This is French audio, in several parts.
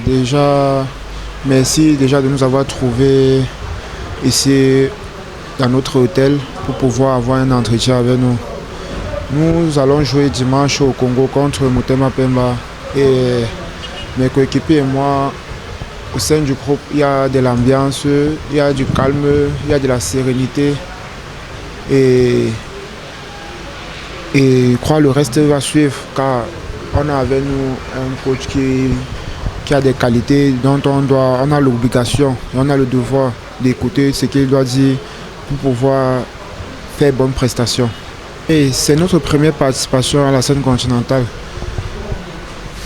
Déjà, merci déjà de nous avoir trouvés ici dans notre hôtel pour pouvoir avoir un entretien avec nous. Nous allons jouer dimanche au Congo contre Motema Pemba et mes coéquipiers et moi, au sein du groupe, il y a de l'ambiance, il y a du calme, il y a de la sérénité et je crois que le reste va suivre car on a avec nous un coach qui a des qualités dont on a l'obligation et on a le devoir d'écouter ce qu'il doit dire pour pouvoir faire bonne prestation. Et c'est notre première participation à la scène continentale.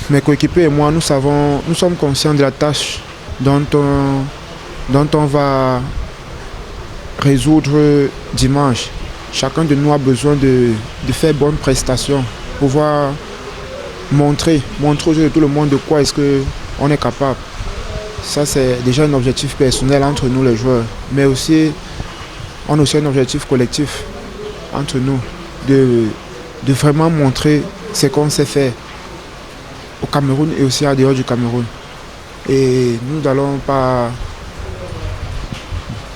Mes coéquipiers et moi, nous sommes conscients de la tâche dont on va résoudre dimanche. Chacun de nous a besoin de faire bonne prestation, pouvoir montrer à tout le monde de quoi est-ce qu'on est capable. Ça, c'est déjà un objectif personnel entre nous les joueurs, mais aussi on a aussi un objectif collectif entre nous, de vraiment montrer ce qu'on sait faire au Cameroun et aussi à dehors du Cameroun. Et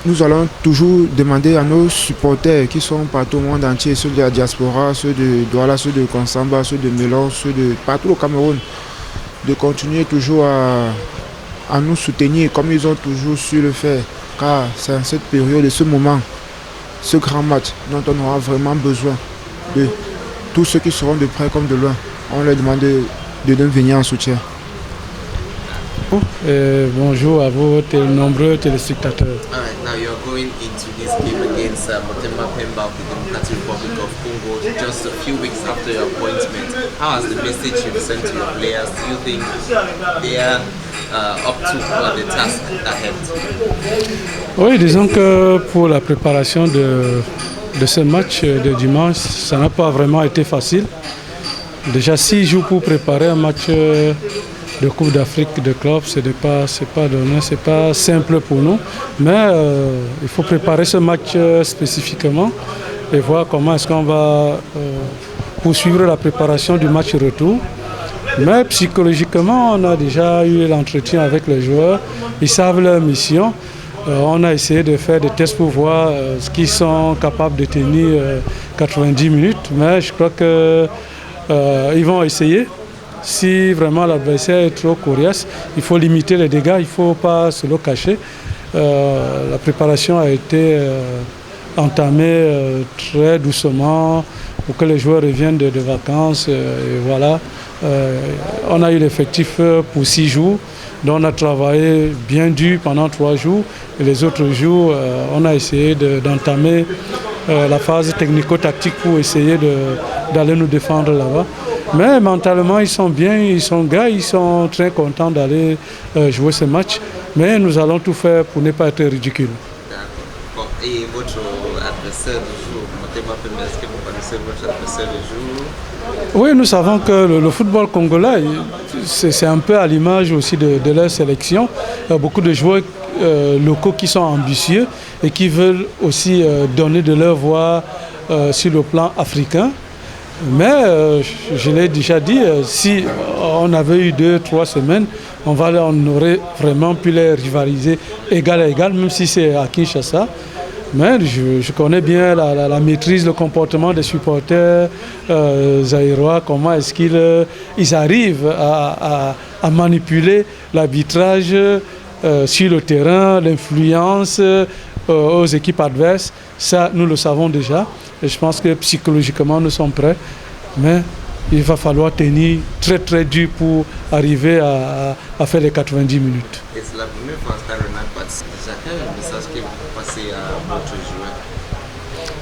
nous allons toujours demander à nos supporters qui sont partout au monde entier, ceux de la diaspora, ceux de Douala, ceux de Konsamba, ceux de Melon, ceux de partout au Cameroun, de continuer toujours à nous soutenir comme ils ont toujours su le faire. Car c'est en cette période, ce moment, ce grand match dont on aura vraiment besoin de tous ceux qui seront de près comme de loin. On leur demande de nous venir en soutien. Bonjour à vous, nombreux téléspectateurs. Alright, now you're going into this game against Motema Pemba of the Democratic Republic of Congo just a few weeks after your appointment. How has the message you've sent to your players? Do you think they are up to the task ahead? Oui, disons que pour la préparation de ce match de dimanche, ça n'a pas vraiment été facile. Déjà 6 jours pour préparer un match de Coupe d'Afrique de club, c'est pas simple pour nous, mais il faut préparer ce match spécifiquement et voir comment est-ce qu'on va poursuivre la préparation du match retour. Mais psychologiquement, on a déjà eu l'entretien avec les joueurs, ils savent leur mission. On a essayé de faire des tests pour voir ce qu'ils sont capables de tenir 90 minutes, mais je crois qu'ils vont essayer. Si vraiment l'adversaire est trop coriace, il faut limiter les dégâts, il ne faut pas se le cacher. La préparation a été entamée très doucement pour que les joueurs reviennent de vacances. Et voilà. On a eu l'effectif pour 6 jours, donc on a travaillé bien dur pendant 3 jours. Et les autres jours, on a essayé d'entamer la phase technico-tactique pour essayer d'aller nous défendre là-bas. Mais mentalement, ils sont bien, ils sont très contents d'aller jouer ce match. Mais nous allons tout faire pour ne pas être ridicules. D'accord. Et votre adversaire du jour, Motema Pemba, est-ce que vous connaissez votre adversaire du jour? Oui, nous savons que le football congolais, c'est un peu à l'image aussi de leur sélection. Il y a beaucoup de joueurs locaux qui sont ambitieux et qui veulent aussi donner de leur voix sur le plan africain. Mais je l'ai déjà dit, si on avait eu 2-3 semaines, on aurait vraiment pu les rivaliser égal à égal, même si c'est à Kinshasa. Mais je connais bien la maîtrise, le comportement des supporters zaïrois, comment est-ce qu'ils arrivent à manipuler l'arbitrage sur le terrain, l'influence aux équipes adverses. Ça, nous le savons déjà. Et je pense que psychologiquement, nous sommes prêts. Mais il va falloir tenir très très dur pour arriver à faire les 90 minutes. Et c'est la première fois que Renat participe. Quel est le message que vous passez à votre joueur?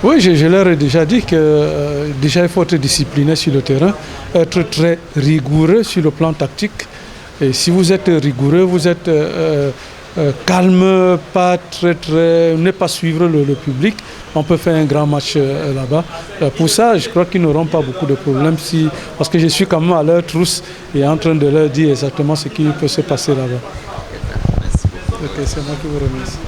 Oui, je leur ai déjà dit que déjà il faut être discipliné sur le terrain, être très rigoureux sur le plan tactique. Et si vous êtes rigoureux, vous êtes calme, pas ne pas suivre le public, on peut faire un grand match là-bas. Pour ça, je crois qu'ils n'auront pas beaucoup de problèmes parce que je suis quand même à leur trousse et en train de leur dire exactement ce qui peut se passer là-bas. Merci beaucoup. Ok, c'est moi qui vous remercie.